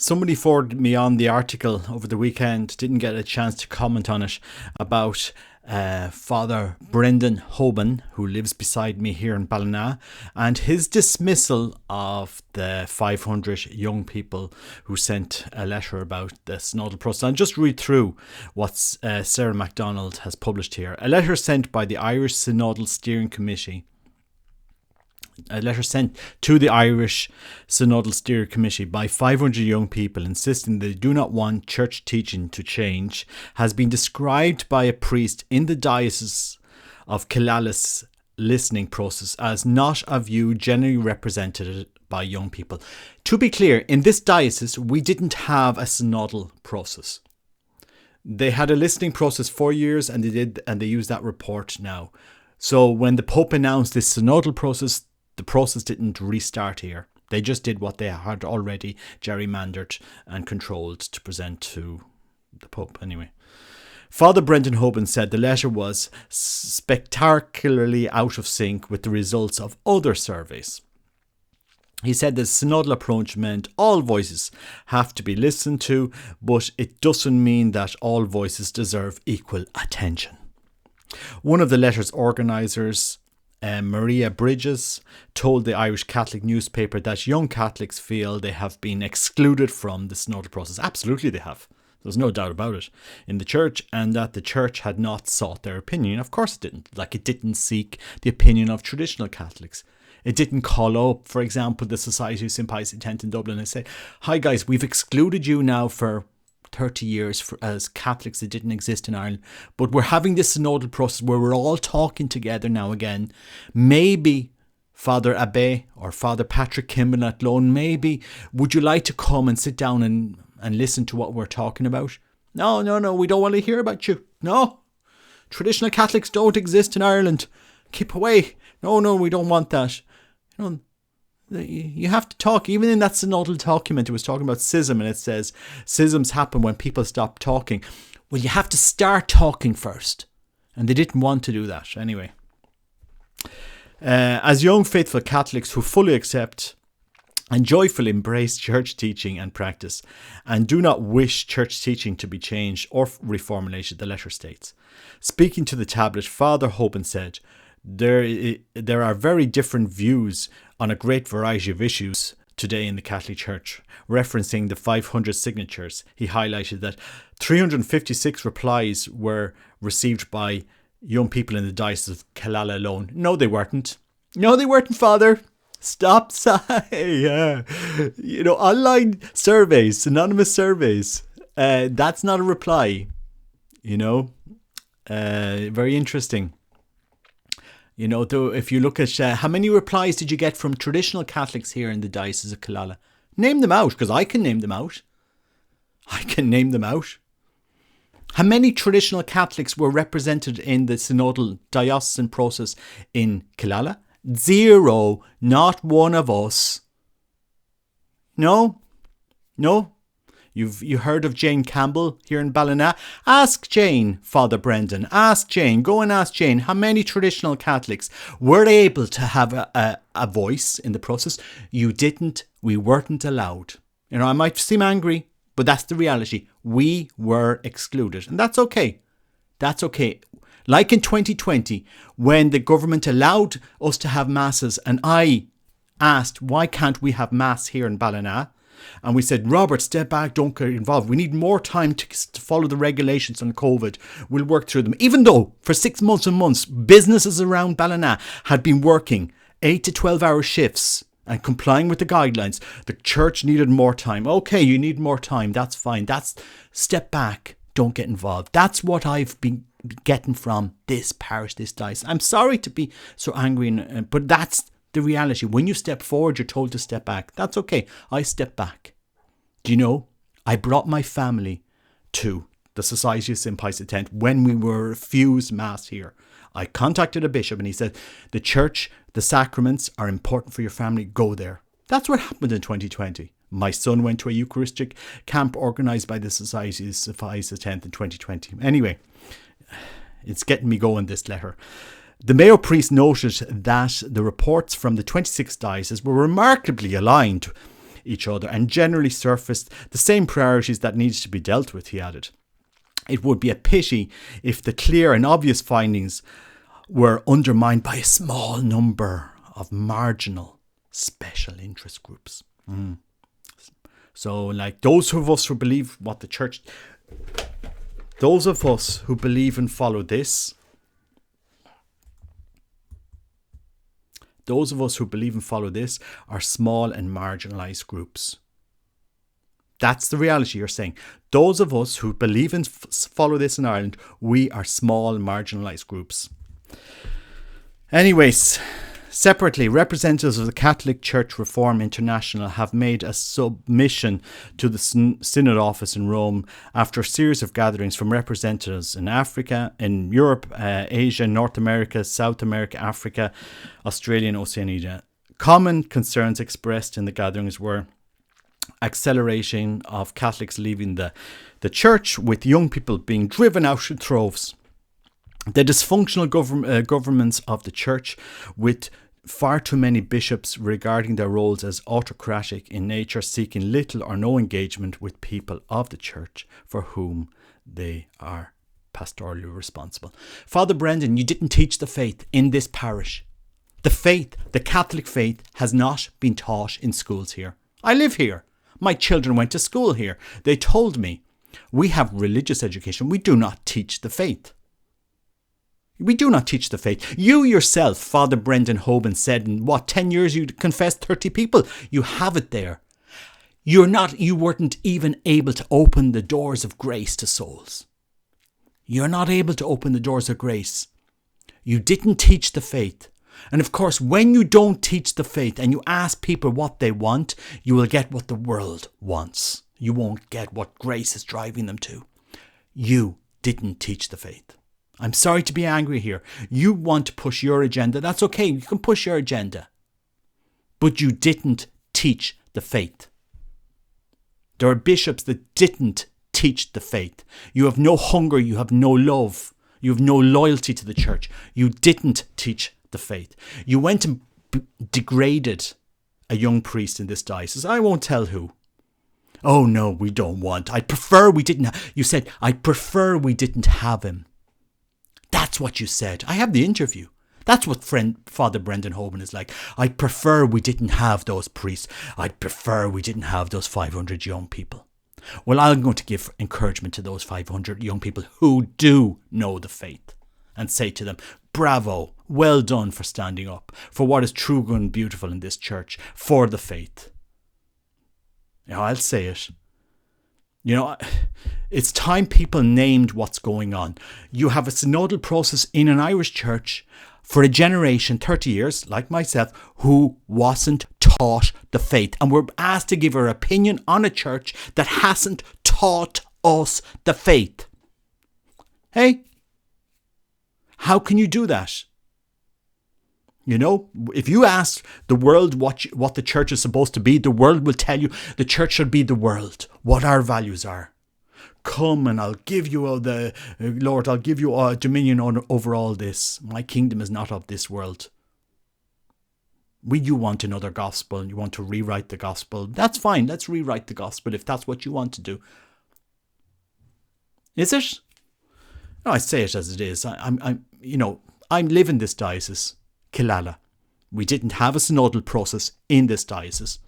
Somebody forwarded me on the article over the weekend, didn't get a chance to comment on it, about Father Brendan Hoban, who lives beside me here in Ballina, and his dismissal of the 500 young people who sent a letter about the synodal process. I'll just read through what Sarah MacDonald has published here. A letter sent by the Irish Synodal Steering Committee. A letter sent to the Irish Synodal Steering Committee by 500 young people insisting they do not want church teaching to change has been described by a priest in the Diocese of Killalla's listening process as not a view generally represented by young people. To be clear, in this diocese, we didn't have a synodal process. They had a listening process for years, and they used that report now. So when the Pope announced this synodal process, the process didn't restart here. They just did what they had already gerrymandered and controlled to present to the Pope anyway. Father Brendan Hoban said the letter was spectacularly out of sync with the results of other surveys. He said the synodal approach meant all voices have to be listened to, but it doesn't mean that all voices deserve equal attention. One of the letter's organisers, Maria Bridges, told the Irish Catholic newspaper that young Catholics feel they have been excluded from the synodal process. Absolutely they have. There's no doubt about it. In the church, and that the church had not sought their opinion. Of course it didn't. Like, it didn't seek the opinion of traditional Catholics. It didn't call up, for example, the Society of St. Pius X in Dublin and say, hi guys, we've excluded you now for 30 years as Catholics that didn't exist in Ireland, but we're having this synodal process where we're all talking together now again. Maybe Father Abbé or Father Patrick Kimball at Lone, maybe would you like to come and sit down and listen to what we're talking about? No, we don't want to hear about you. No, traditional Catholics don't exist in Ireland. Keep away. No, we don't want that. You have to talk. Even in that synodal document, it was talking about schism, and it says schisms happen when people stop talking. Well, you have to start talking first, and they didn't want to do that anyway. As young faithful Catholics who fully accept and joyfully embrace church teaching and practice, and do not wish church teaching to be changed or reformulated, the letter states. Speaking to the tablet, Father Hoban said, There are very different views on a great variety of issues today in the Catholic Church. Referencing the 500 signatures, he highlighted that 356 replies were received by young people in the Diocese of Killala alone. No, they weren't. No, they weren't, Father. Stop saying, online surveys, anonymous surveys. That's not a reply, very interesting. Though, if you look at how many replies did you get from traditional Catholics here in the Diocese of Killala? Name them out, because I can name them out. How many traditional Catholics were represented in the synodal diocesan process in Killala? 0. Not one of us. No. You heard of Jane Campbell here in Ballina? Ask Jane, Father Brendan. Ask Jane. Go and ask Jane how many traditional Catholics were able to have a voice in the process. You didn't. We weren't allowed. I might seem angry, but that's the reality. We were excluded. And that's okay. That's okay. Like in 2020, when the government allowed us to have masses, and I asked, why can't we have mass here in Ballina? And we said, Robert, step back, don't get involved. We need more time to follow the regulations on COVID. We'll work through them. Even though for 6 months and months, businesses around Ballina had been working 8 to 12 hour shifts and complying with the guidelines, the church needed more time. Okay, you need more time. That's fine. That's step back, don't get involved. That's what I've been getting from this parish, this diocese. I'm sorry to be so angry, but that's the reality. When you step forward, you're told to step back. That's okay. I step back. Do you know, I brought my family to the Society of St. Pius X when we were refused Mass here. I contacted a bishop and he said, the church, the sacraments are important for your family. Go there. That's what happened in 2020. My son went to a Eucharistic camp organised by the Society of St. Pius X in 2020. Anyway, it's getting me going, this letter. The Mayo priest noted that the reports from the 26 dioceses were remarkably aligned each other and generally surfaced the same priorities that needed to be dealt with, he added. It would be a pity if the clear and obvious findings were undermined by a small number of marginal special interest groups. So, like those of us who believe what the church, those of us who believe and follow this, are small and marginalized groups. That's the reality you're saying. Those of us who believe and follow this in Ireland, we are small marginalised groups. Anyways, separately, representatives of the Catholic Church Reform International have made a submission to the Synod office in Rome after a series of gatherings from representatives in Africa, in Europe, Asia, North America, South America, Africa, Australia and Oceania. Common concerns expressed in the gatherings were acceleration of Catholics leaving the church, with young people being driven out in droves. The dysfunctional governments of the church, with far too many bishops regarding their roles as autocratic in nature, seeking little or no engagement with people of the church for whom they are pastorally responsible. Father Brendan, you didn't teach the faith in this parish. The Catholic faith has not been taught in schools here. I live here. My children went to school here. They told me, we have religious education. We do not teach the faith. We do not teach the faith. You yourself, Father Brendan Hoban, said in 10 years you confessed 30 people. You have it there. You weren't even able to open the doors of grace to souls. You're not able to open the doors of grace. You didn't teach the faith. And of course, when you don't teach the faith and you ask people what they want, you will get what the world wants. You won't get what grace is driving them to. You didn't teach the faith. I'm sorry to be angry here. You want to push your agenda. That's okay. You can push your agenda. But you didn't teach the faith. There are bishops that didn't teach the faith. You have no hunger. You have no love. You have no loyalty to the church. You didn't teach the faith. You went and degraded a young priest in this diocese. I won't tell who. Oh no, we don't want. I prefer we didn't. You said, I prefer we didn't have him. That's what you said. I have the interview. That's what Father Brendan Hoban is like. I prefer we didn't have those priests. I'd prefer we didn't have those 500 young people. Well, I'm going to give encouragement to those 500 young people who do know the faith and say to them, bravo, well done for standing up for what is true, good and beautiful in this church, for the faith. I'll say it. It's time people named what's going on. You have a synodal process in an Irish church for a generation, 30 years, like myself, who wasn't taught the faith. And we're asked to give our opinion on a church that hasn't taught us the faith. Hey? How can you do that? If you ask the world what the church is supposed to be, the world will tell you the church should be the world, what our values are. Come and I'll give you Lord, I'll give you dominion over all this. My kingdom is not of this world. You want another gospel, you want to rewrite the gospel. That's fine, let's rewrite the gospel if that's what you want to do. Is it? No, I say it as it is. I'm living this diocese, Killala. We didn't have a synodal process in this diocese.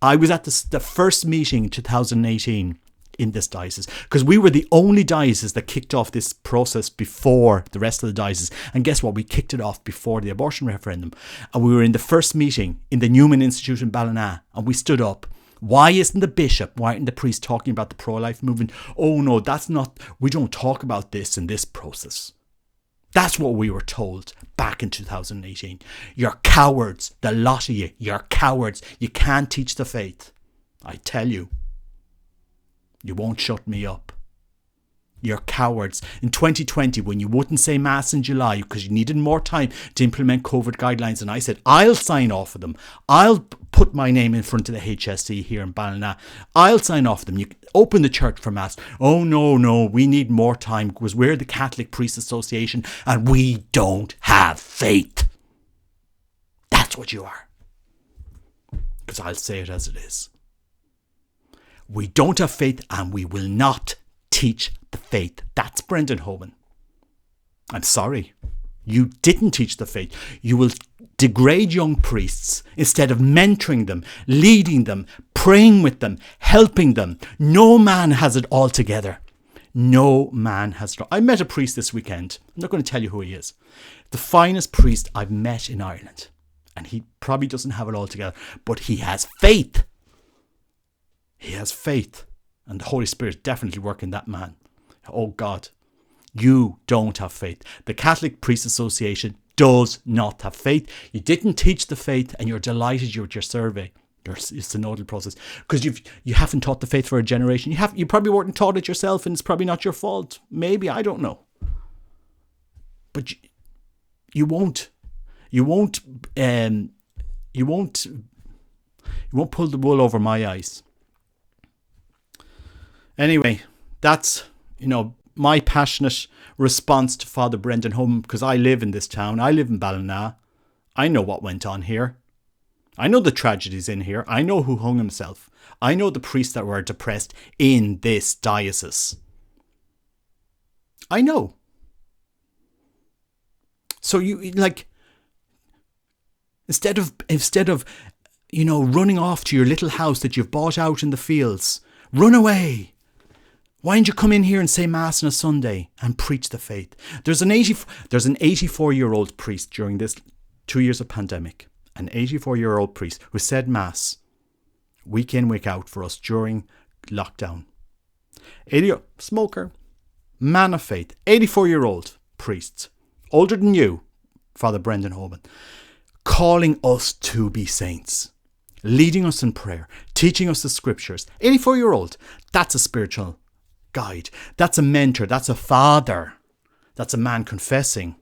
I was at the first meeting in 2018 in this diocese because we were the only diocese that kicked off this process before the rest of the dioceses. And guess what? We kicked it off before the abortion referendum. And we were in the first meeting in the Newman Institute in Ballina, and we stood up. Why isn't the bishop, why aren't the priest talking about the pro-life movement? Oh no, we don't talk about this in this process. That's what we were told back in 2018. You're cowards, the lot of you. You're cowards. You can't teach the faith. I tell you. You won't shut me up. You're cowards. In 2020, when you wouldn't say Mass in July because you needed more time to implement COVID guidelines, and I said, I'll sign off for them. I'll put my name in front of the HSE here in Ballina. I'll sign off for them. You open the church for Mass. Oh, no, we need more time because we're the Catholic Priests Association and we don't have faith. That's what you are. because I'll say it as it is. We don't have faith and we will not teach the faith. That's Brendan Hoban. I'm sorry. You didn't teach the faith. You will degrade young priests instead of mentoring them, leading them, praying with them, helping them. No man has it all together. No man has it all. I met a priest this weekend. I'm not going to tell you who he is. The finest priest I've met in Ireland. And he probably doesn't have it all together, but he has faith. He has faith. And the Holy Spirit is definitely working that man. Oh God, you don't have faith. The Catholic Priest Association does not have faith. You didn't teach the faith, and you're delighted with your survey, your synodal process, because you haven't taught the faith for a generation. You probably weren't taught it yourself, and it's probably not your fault. Maybe, I don't know. But you won't pull the wool over my eyes. Anyway, that's, my passionate response to Father Brendan Hoban, because I live in this town. I live in Ballina. I know what went on here. I know the tragedies in here. I know who hung himself. I know the priests that were depressed in this diocese. I know. So instead of running off to your little house that you've bought out in the fields, run away. Why don't you come in here and say Mass on a Sunday and preach the faith? There's an 84-year-old priest during this 2 years of pandemic. An 84-year-old priest who said Mass week in, week out for us during lockdown. Smoker, man of faith, 84-year-old priest, older than you, Father Brendan Hoban, calling us to be saints, leading us in prayer, teaching us the scriptures. 84-year-old, that's a spiritual guide. That's a mentor. That's a father. That's a man confessing.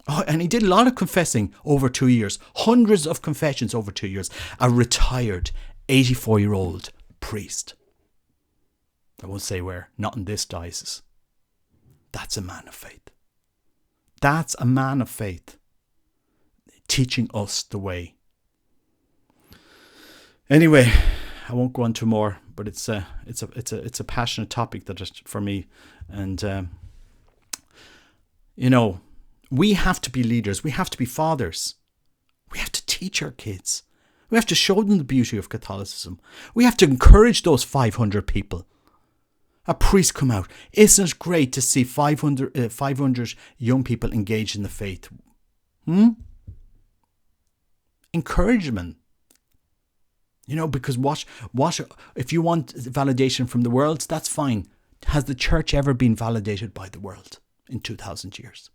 Oh, and he did a lot of confessing over 2 years. Hundreds of confessions over 2 years. A retired 84-year-old priest. I won't say where. Not in this diocese. That's a man of faith. That's a man of faith. Teaching us the way. Anyway, I won't go on to more, but it's a passionate topic for me, and we have to be leaders. We have to be fathers. We have to teach our kids. We have to show them the beauty of Catholicism. We have to encourage those 500 people. A priest come out. Isn't it great to see 500 young people engaged in the faith? Encouragement. Because what if you want validation from the world, that's fine. Has the church ever been validated by the world in 2,000 years?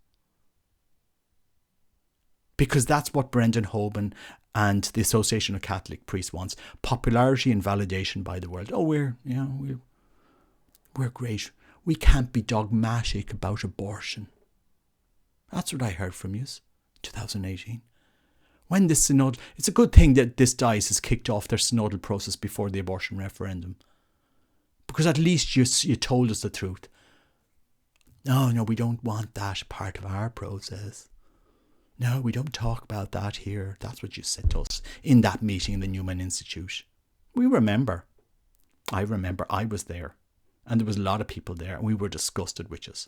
Because that's what Brendan Hoban and the Association of Catholic Priests wants. Popularity and validation by the world. Oh, we're great. We can't be dogmatic about abortion. That's what I heard from you, 2018. When this synod, it's a good thing that this diocese kicked off their synodal process before the abortion referendum, because at least you told us the truth. No, we don't want that part of our process. No, we don't talk about that here. That's what you said to us in that meeting in the Newman Institute. We remember. I remember. I was there, and there was a lot of people there, and we were disgusted with us.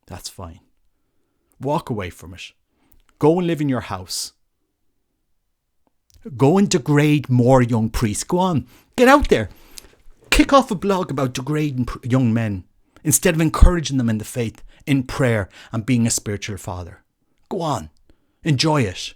That's fine. Walk away from it. Go and live in your house. Go and degrade more young priests. Go on. Get out there. Kick off a blog about degrading young men instead of encouraging them in the faith, in prayer, and being a spiritual father. Go on. Enjoy it.